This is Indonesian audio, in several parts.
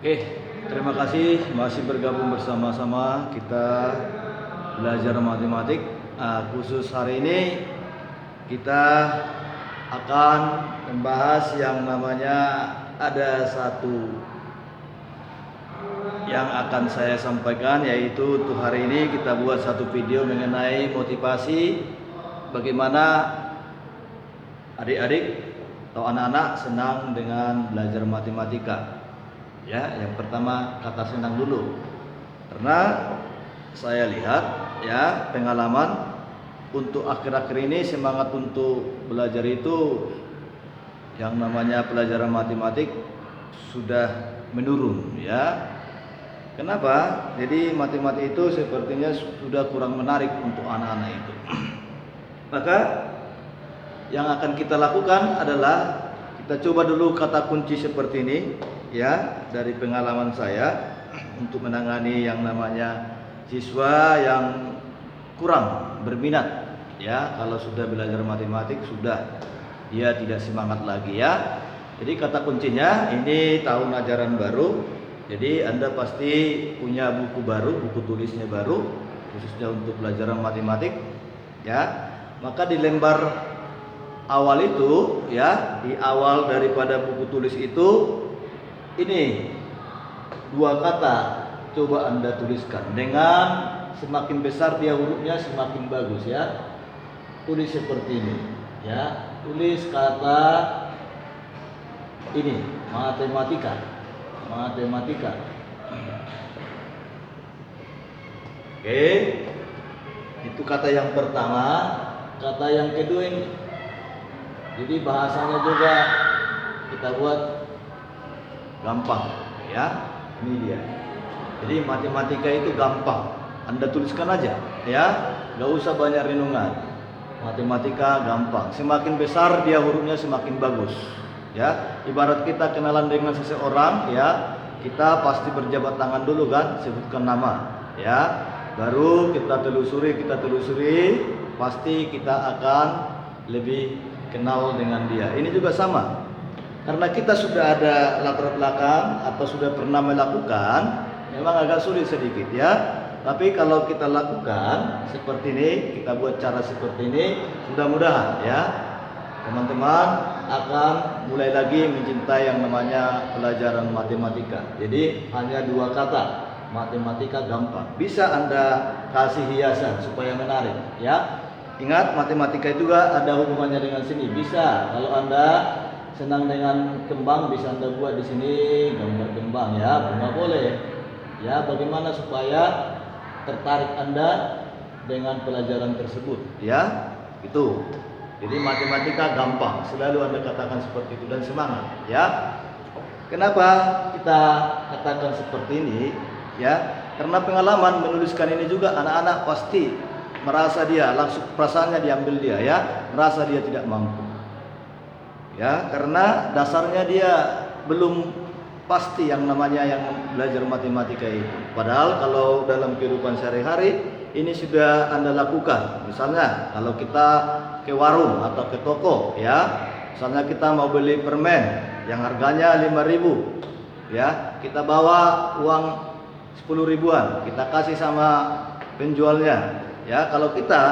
Oke, terima kasih masih bergabung bersama-sama kita belajar matematik. Khusus hari ini kita akan membahas yang namanya ada satu yang akan saya sampaikan, yaitu untuk hari ini kita buat satu video mengenai motivasi bagaimana adik-adik atau anak-anak senang dengan belajar matematika. Ya, yang pertama kata senang dulu. Karena saya lihat ya pengalaman untuk akhir-akhir ini semangat untuk belajar itu yang namanya pelajaran matematik sudah menurun ya. Kenapa? Jadi matematik itu sepertinya sudah kurang menarik untuk anak-anak itu. Maka yang akan kita lakukan adalah kita coba dulu kata kunci seperti ini ya, dari pengalaman saya untuk menangani yang namanya siswa yang kurang berminat ya. Kalau sudah belajar matematik sudah dia tidak semangat lagi ya. Jadi kata kuncinya ini tahun ajaran baru. Jadi Anda pasti punya buku baru, buku tulisnya baru khususnya untuk pelajaran matematik ya. Maka di lembar awal itu ya, di awal daripada buku tulis itu ini dua kata coba Anda tuliskan. Dengan semakin besar dia hurufnya semakin bagus ya. Tulis seperti ini ya. Tulis kata ini matematika. Matematika. Oke. Itu kata yang pertama. Kata yang kedua ini. Jadi bahasanya juga kita buat gampang ya. Ini dia. Jadi matematika itu gampang. Anda tuliskan aja ya. Gak usah banyak renungan. Matematika gampang. Semakin besar dia hurufnya semakin bagus. Ya, ibarat kita kenalan dengan seseorang ya, kita pasti berjabat tangan dulu kan, sebutkan nama ya. Baru kita telusuri, pasti kita akan lebih kenal dengan dia. Ini juga sama. Karena kita sudah ada latar belakang atau sudah pernah melakukan, memang agak sulit sedikit ya. Tapi kalau kita lakukan seperti ini, kita buat cara seperti ini, mudah-mudahan ya teman-teman akan mulai lagi mencintai yang namanya pelajaran matematika. Jadi hanya dua kata, matematika gampang. Bisa Anda kasih hiasan supaya menarik ya. Ingat matematika itu juga ada hubungannya dengan sini. Bisa kalau Anda senang dengan kembang, bisa Anda buat di sini gambar kembang ya, bunga boleh. Ya, bagaimana supaya tertarik Anda dengan pelajaran tersebut ya. Itu. Jadi matematika gampang, selalu Anda katakan seperti itu dan semangat ya. Kenapa kita katakan seperti ini ya? Karena pengalaman menuliskan ini juga anak-anak pasti merasa dia langsung perasaannya diambil dia ya, merasa dia tidak mampu. Ya, karena dasarnya dia belum pasti yang namanya yang belajar matematika itu. Padahal kalau dalam kehidupan sehari-hari ini sudah Anda lakukan. Misalnya kalau kita ke warung atau ke toko ya, misalnya kita mau beli permen yang harganya 5.000 ya, kita bawa uang 10 ribuan, kita kasih sama penjualnya ya. Kalau kita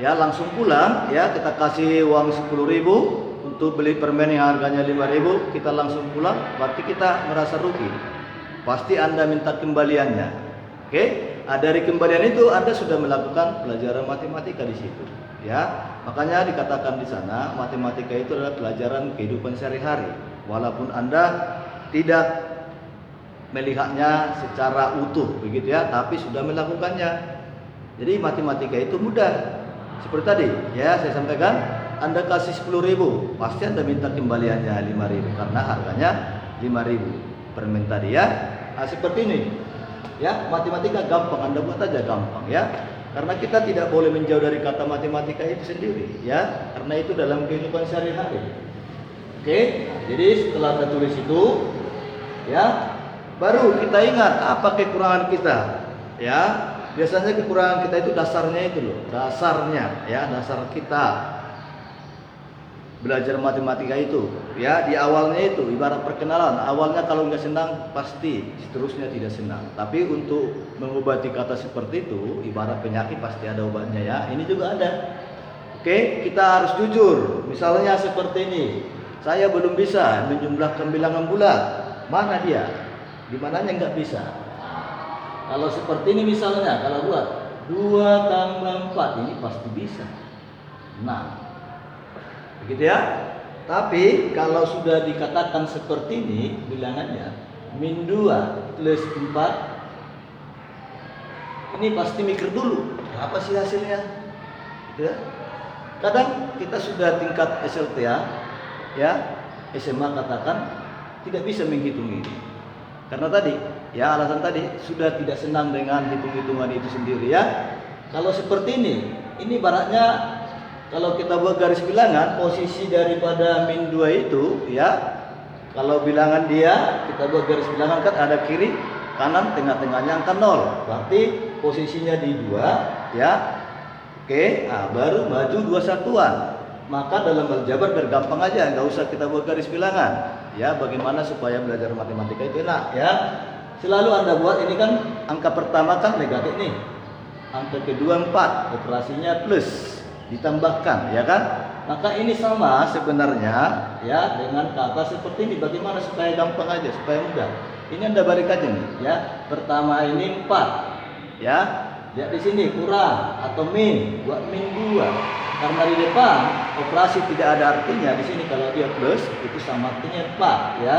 ya langsung pulang ya, kita kasih uang 10.000 untuk beli permen yang harganya 5.000, kita langsung pulang, berarti kita merasa rugi. Pasti Anda minta kembaliannya. Oke? Dari kembalian itu Anda sudah melakukan pelajaran matematika di situ. Ya, makanya dikatakan di sana matematika itu adalah pelajaran kehidupan sehari-hari. Walaupun Anda tidak melihatnya secara utuh, begitu ya, tapi sudah melakukannya. Jadi matematika itu mudah. Seperti tadi, ya saya sampaikan, Anda kasih 10.000, pasti Anda minta kembaliannya 5.000 karena harganya 5.000 permen tadi ya. Seperti ini. Ya, matematika gampang, Anda buat aja gampang ya. Karena kita tidak boleh menjauh dari kata matematika itu sendiri ya, karena itu dalam kehidupan sehari-hari. Oke, jadi setelah Anda tulis itu ya, baru kita ingat apa kekurangan kita ya. Biasanya kekurangan kita itu dasarnya itu loh, dasarnya ya, dasar kita. belajar matematika itu, ya di awalnya itu ibarat perkenalan. Awalnya kalau nggak senang pasti seterusnya tidak senang. Tapi untuk mengobati kata seperti itu, ibarat penyakit pasti ada obatnya ya. Ini juga ada. Oke, kita harus jujur. Misalnya seperti ini, saya belum bisa menjumlahkan bilangan bulat. Mana dia? Di mananya nggak bisa. Kalau seperti ini misalnya, kalau buat 2 tambah 4 ini pasti bisa. Nah, begitu ya. Tapi kalau sudah dikatakan seperti ini bilangannya min 2 plus 4, ini pasti mikir dulu apa sih hasilnya, gitu ya. Kadang kita sudah tingkat SLTA ya, SMA katakan tidak bisa menghitung ini karena tadi ya alasan tadi sudah tidak senang dengan hitung-hitungan itu sendiri ya. Kalau seperti ini baratnya kalau kita buat garis bilangan, posisi daripada min 2 itu ya, kalau bilangan dia kita buat garis bilangan kan ada kiri, kanan, tengah-tengahnya angka 0. Berarti posisinya di 2 ya. Oke, nah baru maju 2 satuan. Maka dalam aljabar biar gampang aja, nggak usah kita buat garis bilangan. Ya, bagaimana supaya belajar matematika itu enak ya. Selalu Anda buat ini kan angka pertama kan negatif nih. Angka kedua 4, operasinya plus. Ditambahkan ya kan, maka ini sama sebenarnya ya dengan kata seperti ini. Bagaimana supaya gampang aja, supaya mudah. Ini Anda balik aja nih ya. Pertama ini 4 ya, lihat di sini kurang atau min, buat min 2 karena di depan operasi tidak ada artinya. Di sini kalau dia plus itu sama artinya 4 ya.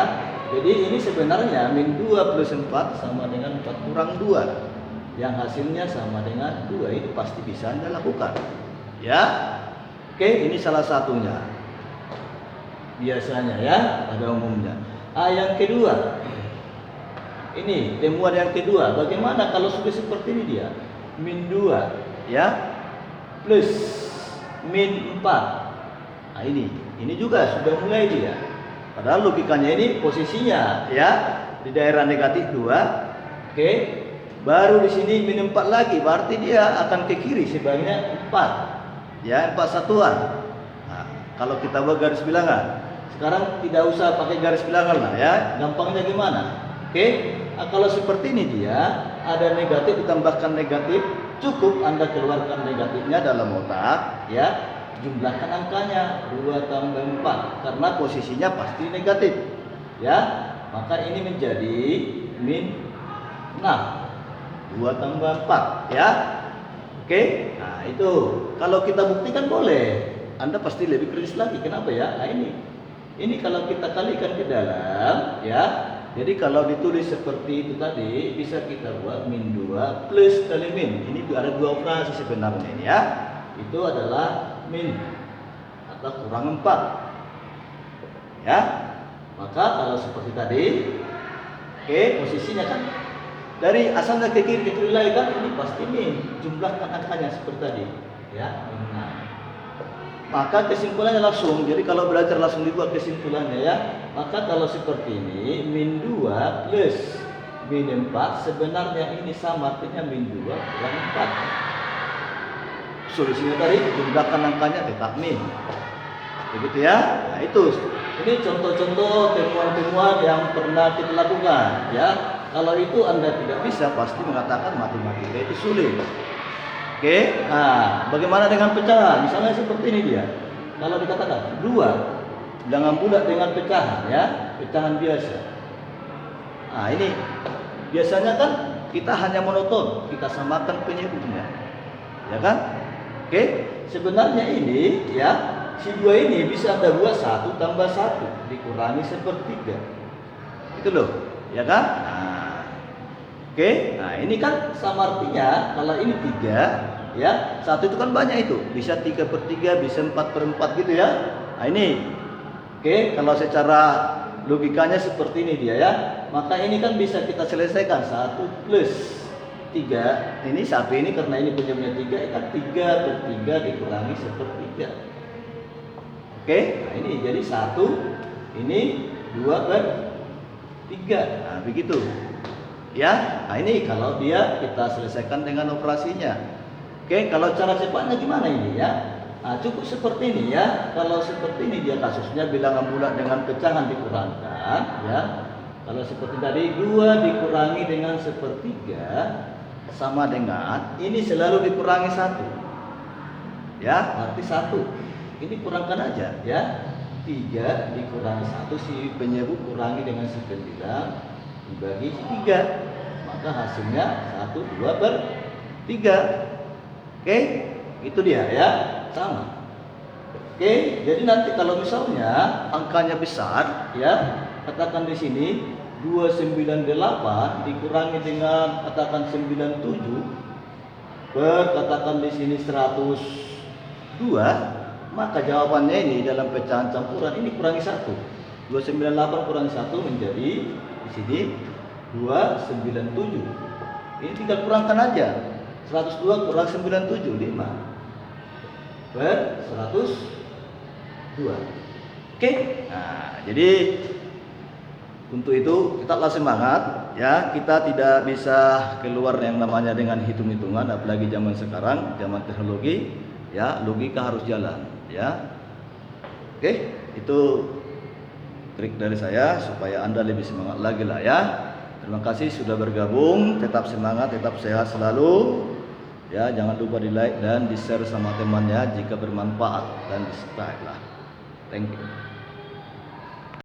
Jadi ini sebenarnya min 2 plus 4 sama dengan 4 kurang 2 yang hasilnya sama dengan 2. Itu pasti bisa Anda lakukan ya. Oke, ini salah satunya biasanya ya pada umumnya. Yang kedua, ini temuan yang kedua, bagaimana kalau sudah seperti ini dia min 2 ya plus min 4. Nah ini juga sudah mulai dia, padahal logikanya ini posisinya ya di daerah negatif 2. Oke, baru di sini min 4 lagi, berarti dia akan ke kiri sebanyak 4 ya, 4 satuan. Nah, kalau kita buat garis bilangan, sekarang tidak usah pakai garis bilangan lah ya, gampangnya gimana? Oke, nah, kalau seperti ini dia ada negatif ditambahkan negatif, cukup Anda keluarkan negatifnya dalam otak ya, jumlahkan angkanya 2 tambah 4 karena posisinya pasti negatif ya, maka ini menjadi min 6, 2 tambah 4 ya. Oke, nah itu kalau kita buktikan boleh, Anda pasti lebih kritis lagi. Kenapa ya? Nah ini kalau kita kalikan ke dalam ya, jadi kalau ditulis seperti itu tadi bisa kita buat min 2 plus kali min. Ini ada 2 operasi sebenarnya ini ya. Itu adalah min atau kurang 4 ya. Maka kalau seperti tadi, oke, posisinya kan dari asalnya ke kiri lagi kan, ini pasti min, jumlahkan angkanya seperti tadi ya. Nah, maka kesimpulannya langsung, jadi kalau belajar langsung dibuat kesimpulannya ya. Maka kalau seperti ini min 2 plus min 4 sebenarnya ini sama artinya min 2 kurang 4. Solusinya tadi jumlahkan angkanya tetap min, begitu ya. Nah itu, ini contoh-contoh temuan-temuan yang pernah kita lakukan ya. Kalau itu Anda tidak bisa, pasti mengatakan matematika itu sulit. Oke, nah bagaimana dengan pecahan? Misalnya seperti ini dia. Kalau dikatakan 2 bilangan bulat dengan pecahan ya, pecahan biasa. Nah ini biasanya kan kita hanya monoton, kita samakan penyebutnya, ya kan? Oke, sebenarnya ini ya, si 2 ini bisa Anda buat 1 tambah 1 dikurangi sepertiga. Itu loh, ya kan? Nah, oke, nah ini kan sama artinya kalau ini 3 ya, 1 itu kan banyak itu, bisa 3/3, bisa 4/4 gitu ya. Nah ini, oke, kalau secara logikanya seperti ini dia ya, maka ini kan bisa kita selesaikan 1 plus 3, ini 1 ini karena ini penyebabnya 3 kan 3/3 dikurangi sepertiga. Oke, nah ini jadi 1, ini 2/3, nah begitu ya. Nah ini kalau dia kita selesaikan dengan operasinya. Oke, kalau cara cepatnya gimana ini ya? Nah, cukup seperti ini ya. Kalau seperti ini dia kasusnya bilangan bulat dengan pecahan dikurangkan ya. Kalau seperti tadi 2 dikurangi dengan 1/3 sama dengan ini selalu dikurangi 1. Ya, arti 1. Ini kurangkan aja ya. 3 dikurangi 1 si penyebut kurangi dengan 9 dibagi 3. Maka hasilnya 1/2/3. Oke, itu dia ya. Sama. Oke, jadi nanti kalau misalnya angkanya besar ya, katakan di sini 298 dikurangi dengan katakan 97 katakan di sini 102, maka jawabannya ini dalam pecahan campuran ini kurangi 1. 298 kurangi 1 menjadi di sini 297. Ini tinggal kurangkan aja. 102 kurang 97 5 per 102. Oke. Nah, jadi untuk itu tetaplah semangat ya. Kita tidak bisa keluar yang namanya dengan hitung-hitungan, apalagi zaman sekarang, zaman teknologi ya, logika harus jalan ya. Oke, itu trik dari saya supaya Anda lebih semangat lagi lah ya. Terima kasih sudah bergabung, tetap semangat, tetap sehat selalu. Ya, jangan lupa di like dan di share sama temannya jika bermanfaat dan di subscribe lah. Thank you.